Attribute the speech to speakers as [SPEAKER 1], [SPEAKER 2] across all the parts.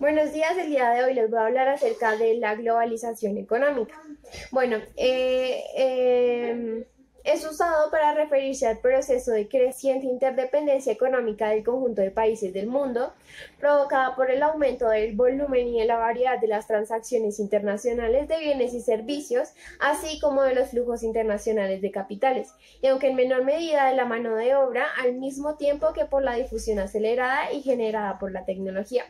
[SPEAKER 1] Buenos días, el día de hoy les voy a hablar acerca de la globalización económica. Bueno, es usado para referirse al proceso de creciente interdependencia económica del conjunto de países del mundo, provocada por el aumento del volumen y de la variedad de las transacciones internacionales de bienes y servicios, así como de los flujos internacionales de capitales, y aunque en menor medida de la mano de obra, al mismo tiempo que por la difusión acelerada y generada por la tecnología.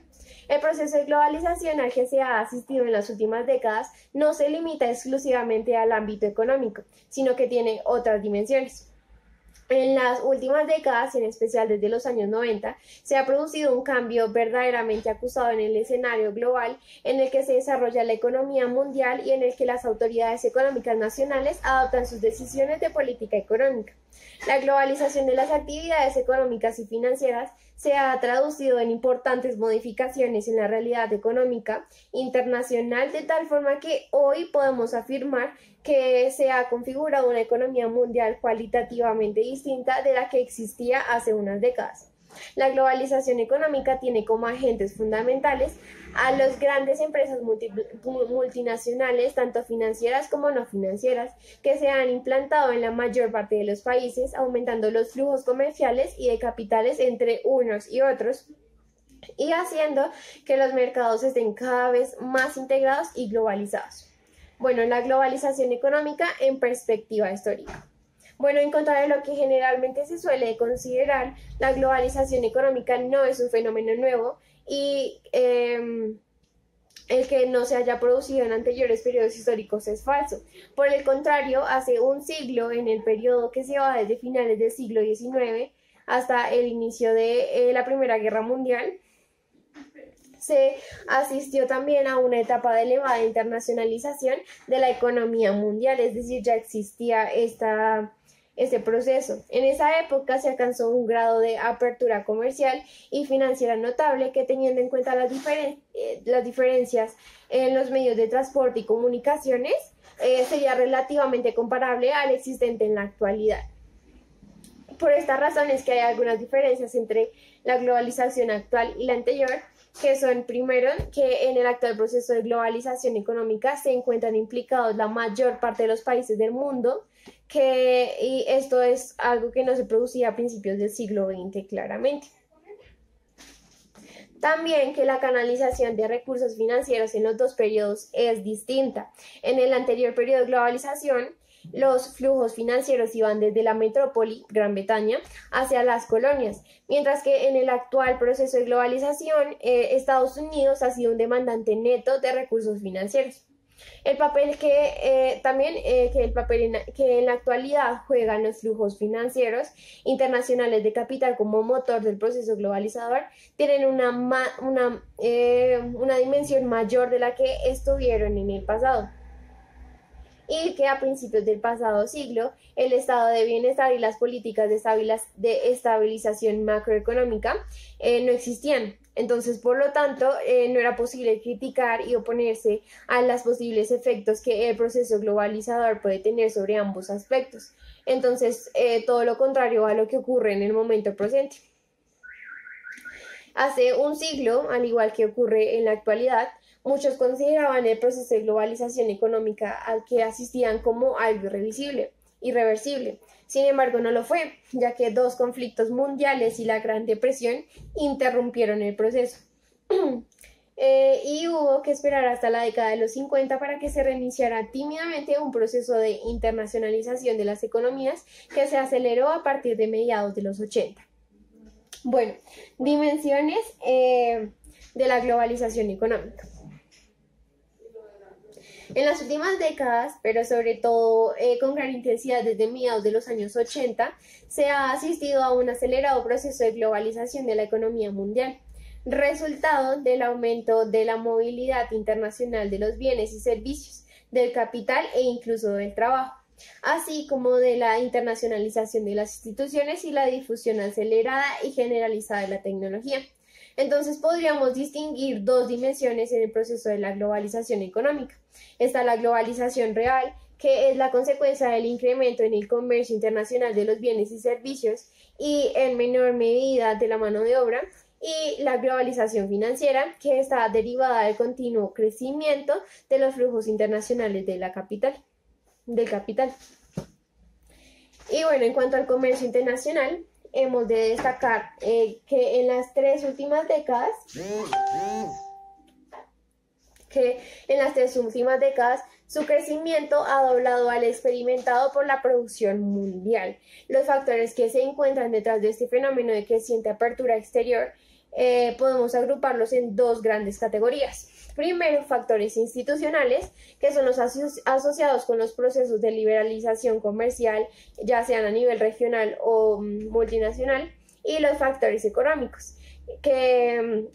[SPEAKER 1] El proceso de globalización al que se ha asistido en las últimas décadas no se limita exclusivamente al ámbito económico, sino que tiene otras dimensiones. En las últimas décadas, en especial desde los años 90, se ha producido un cambio verdaderamente acusado en el escenario global en el que se desarrolla la economía mundial y en el que las autoridades económicas nacionales adoptan sus decisiones de política económica. La globalización de las actividades económicas y financieras se ha traducido en importantes modificaciones en la realidad económica internacional, de tal forma que hoy podemos afirmar que se ha configurado una economía mundial cualitativamente distinta de la que existía hace unas décadas. La globalización económica tiene como agentes fundamentales a las grandes empresas multinacionales, tanto financieras como no financieras, que se han implantado en la mayor parte de los países, aumentando los flujos comerciales y de capitales entre unos y otros, y haciendo que los mercados estén cada vez más integrados y globalizados. Bueno, la globalización económica en perspectiva histórica. Bueno, en contra de lo que generalmente se suele considerar, la globalización económica no es un fenómeno nuevo y el que no se haya producido en anteriores periodos históricos es falso. Por el contrario, hace un siglo, en el periodo que se va desde finales del siglo XIX hasta el inicio de la Primera Guerra Mundial, se asistió también a una etapa de elevada internacionalización de la economía mundial, es decir, ya existía este proceso. En esa época se alcanzó un grado de apertura comercial y financiera notable que, teniendo en cuenta las diferencias en los medios de transporte y comunicaciones, sería relativamente comparable al existente en la actualidad. Por esta razón es que hay algunas diferencias entre la globalización actual y la anterior, que son, primero, que en el actual proceso de globalización económica se encuentran implicados la mayor parte de los países del mundo, y esto es algo que no se producía a principios del siglo XX claramente. También que la canalización de recursos financieros en los dos periodos es distinta. En el anterior periodo de globalización, los flujos financieros iban desde la metrópoli, Gran Bretaña, hacia las colonias, mientras que en el actual proceso de globalización, Estados Unidos ha sido un demandante neto de recursos financieros. El papel que en la actualidad juegan los flujos financieros internacionales de capital como motor del proceso globalizador tienen una dimensión mayor de la que estuvieron en el pasado, y que a principios del pasado siglo el estado de bienestar y las políticas de estabilización macroeconómica no existían. Entonces, por lo tanto, no era posible criticar y oponerse a los posibles efectos que el proceso globalizador puede tener sobre ambos aspectos. Entonces, todo lo contrario a lo que ocurre en el momento presente. Hace un siglo, al igual que ocurre en la actualidad, muchos consideraban el proceso de globalización económica al que asistían como algo irreversible. Sin embargo, no lo fue, ya que dos conflictos mundiales y la Gran Depresión interrumpieron el proceso. Y hubo que esperar hasta la década de los 50 para que se reiniciara tímidamente un proceso de internacionalización de las economías que se aceleró a partir de mediados de los 80. Bueno, dimensiones de la globalización económica. En las últimas décadas, pero sobre todo con gran intensidad desde mediados de los años 80, se ha asistido a un acelerado proceso de globalización de la economía mundial, resultado del aumento de la movilidad internacional de los bienes y servicios, del capital e incluso del trabajo, así como de la internacionalización de las instituciones y la difusión acelerada y generalizada de la tecnología. Entonces podríamos distinguir dos dimensiones en el proceso de la globalización económica. Está la globalización real, que es la consecuencia del incremento en el comercio internacional de los bienes y servicios y en menor medida de la mano de obra, y la globalización financiera, que está derivada del continuo crecimiento de los flujos internacionales de del capital. Y bueno, en cuanto al comercio internacional, hemos de destacar que en las tres últimas décadas su crecimiento ha doblado al experimentado por la producción mundial. Los factores que se encuentran detrás de este fenómeno de creciente apertura exterior podemos agruparlos en dos grandes categorías. Primero, factores institucionales, que son los asociados con los procesos de liberalización comercial, ya sean a nivel regional o multinacional, y los factores económicos, que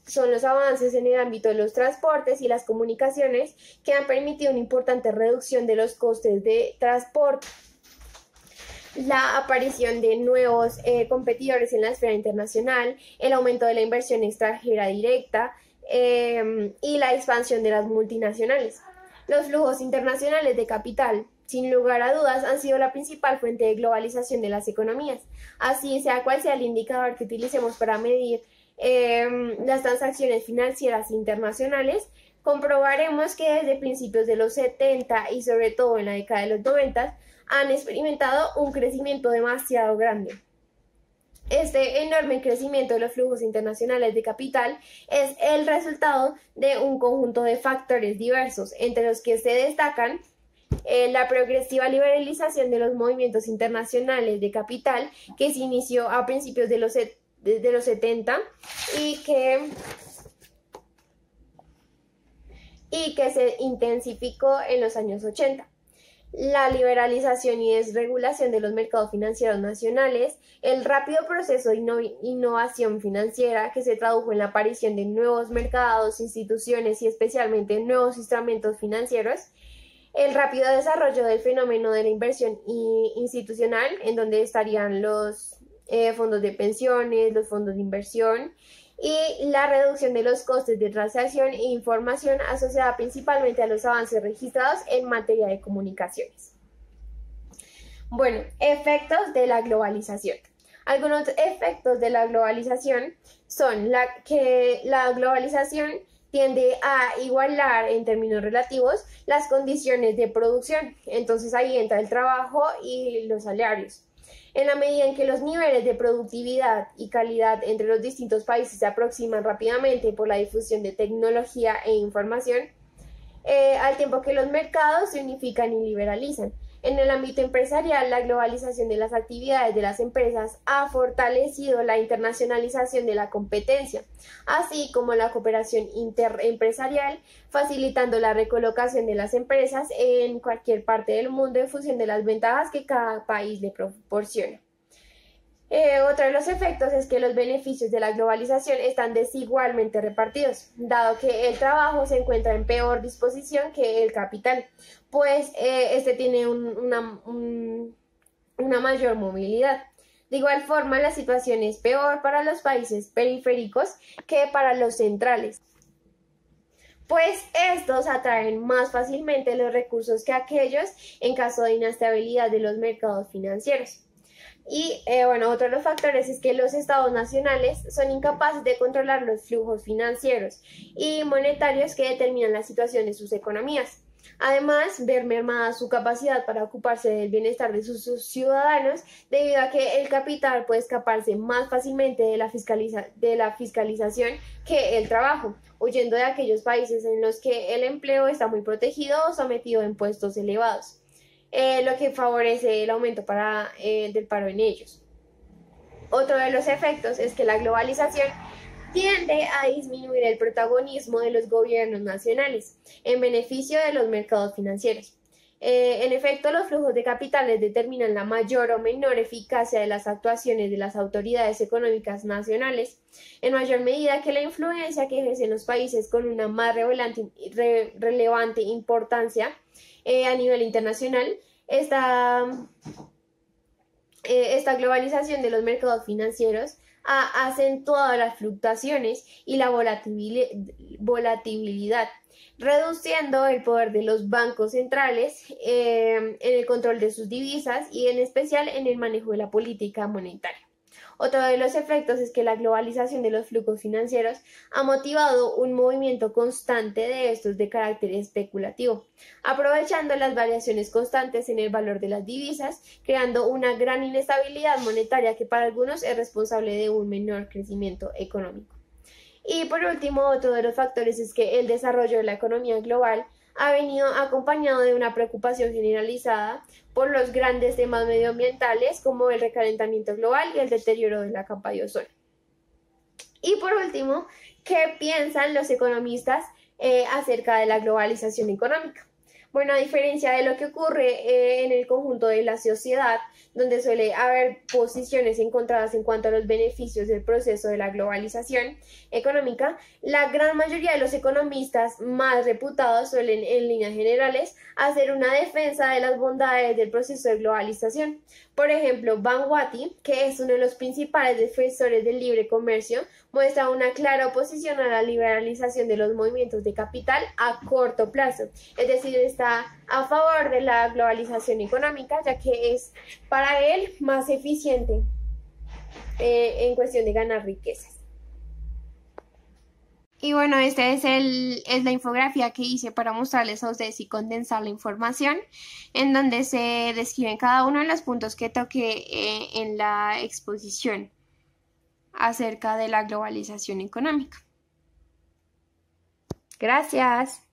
[SPEAKER 1] son los avances en el ámbito de los transportes y las comunicaciones que han permitido una importante reducción de los costes de transporte, la aparición de nuevos competidores en la esfera internacional, el aumento de la inversión extranjera directa y la expansión de las multinacionales. Los flujos internacionales de capital, sin lugar a dudas, han sido la principal fuente de globalización de las economías. Así, sea cual sea el indicador que utilicemos para medir las transacciones financieras internacionales, comprobaremos que desde principios de los 70 y sobre todo en la década de los 90 han experimentado un crecimiento demasiado grande. Este enorme crecimiento de los flujos internacionales de capital es el resultado de un conjunto de factores diversos, entre los que se destacan la progresiva liberalización de los movimientos internacionales de capital, que se inició a principios de los 70 y que se intensificó en los años 80. La liberalización y desregulación de los mercados financieros nacionales, el rápido proceso de innovación financiera que se tradujo en la aparición de nuevos mercados, instituciones y especialmente nuevos instrumentos financieros, el rápido desarrollo del fenómeno de la inversión institucional, en donde estarían los fondos de pensiones, los fondos de inversión, y la reducción de los costes de transacción e información asociada principalmente a los avances registrados en materia de comunicaciones. Bueno, efectos de la globalización. Algunos efectos de la globalización son que la globalización tiende a igualar en términos relativos las condiciones de producción. Entonces ahí entra el trabajo y los salarios. En la medida en que los niveles de productividad y calidad entre los distintos países se aproximan rápidamente por la difusión de tecnología e información, al tiempo que los mercados se unifican y liberalizan. En el ámbito empresarial, la globalización de las actividades de las empresas ha fortalecido la internacionalización de la competencia, así como la cooperación interempresarial, facilitando la recolocación de las empresas en cualquier parte del mundo en función de las ventajas que cada país le proporciona. Otro de los efectos es que los beneficios de la globalización están desigualmente repartidos, dado que el trabajo se encuentra en peor disposición que el capital, pues este tiene una mayor movilidad. De igual forma, la situación es peor para los países periféricos que para los centrales, pues estos atraen más fácilmente los recursos que aquellos en caso de inestabilidad de los mercados financieros. Y otro de los factores es que los estados nacionales son incapaces de controlar los flujos financieros y monetarios que determinan la situación de sus economías. Además, ver mermada su capacidad para ocuparse del bienestar de sus ciudadanos debido a que el capital puede escaparse más fácilmente de la fiscalización que el trabajo, huyendo de aquellos países en los que el empleo está muy protegido o sometido a impuestos elevados. Lo que favorece el aumento del paro en ellos. Otro de los efectos es que la globalización tiende a disminuir el protagonismo de los gobiernos nacionales en beneficio de los mercados financieros. En efecto, los flujos de capitales determinan la mayor o menor eficacia de las actuaciones de las autoridades económicas nacionales, en mayor medida que la influencia que ejercen los países con una más relevante importancia a nivel internacional. Esta globalización de los mercados financieros ha acentuado las fluctuaciones y la volatilidad, reduciendo el poder de los bancos centrales en el control de sus divisas y en especial en el manejo de la política monetaria. Otro de los efectos es que la globalización de los flujos financieros ha motivado un movimiento constante de estos de carácter especulativo, aprovechando las variaciones constantes en el valor de las divisas, creando una gran inestabilidad monetaria que para algunos es responsable de un menor crecimiento económico. Y por último, otro de los factores es que el desarrollo de la economía global ha venido acompañado de una preocupación generalizada por los grandes temas medioambientales como el recalentamiento global y el deterioro de la capa de ozono. Y por último, ¿qué piensan los economistas acerca de la globalización económica? Bueno, a diferencia de lo que ocurre en el conjunto de la sociedad, donde suele haber posiciones encontradas en cuanto a los beneficios del proceso de la globalización económica, la gran mayoría de los economistas más reputados suelen, en líneas generales, hacer una defensa de las bondades del proceso de globalización. Por ejemplo, Vanguati, que es uno de los principales defensores del libre comercio, muestra una clara oposición a la liberalización de los movimientos de capital a corto plazo, es decir, está a favor de la globalización económica, ya que es para él más eficiente en cuestión de ganar riquezas. Y bueno, esta es la infografía que hice para mostrarles a ustedes y condensar la información, en donde se describen cada uno de los puntos que toqué en la exposición acerca de la globalización económica. Gracias.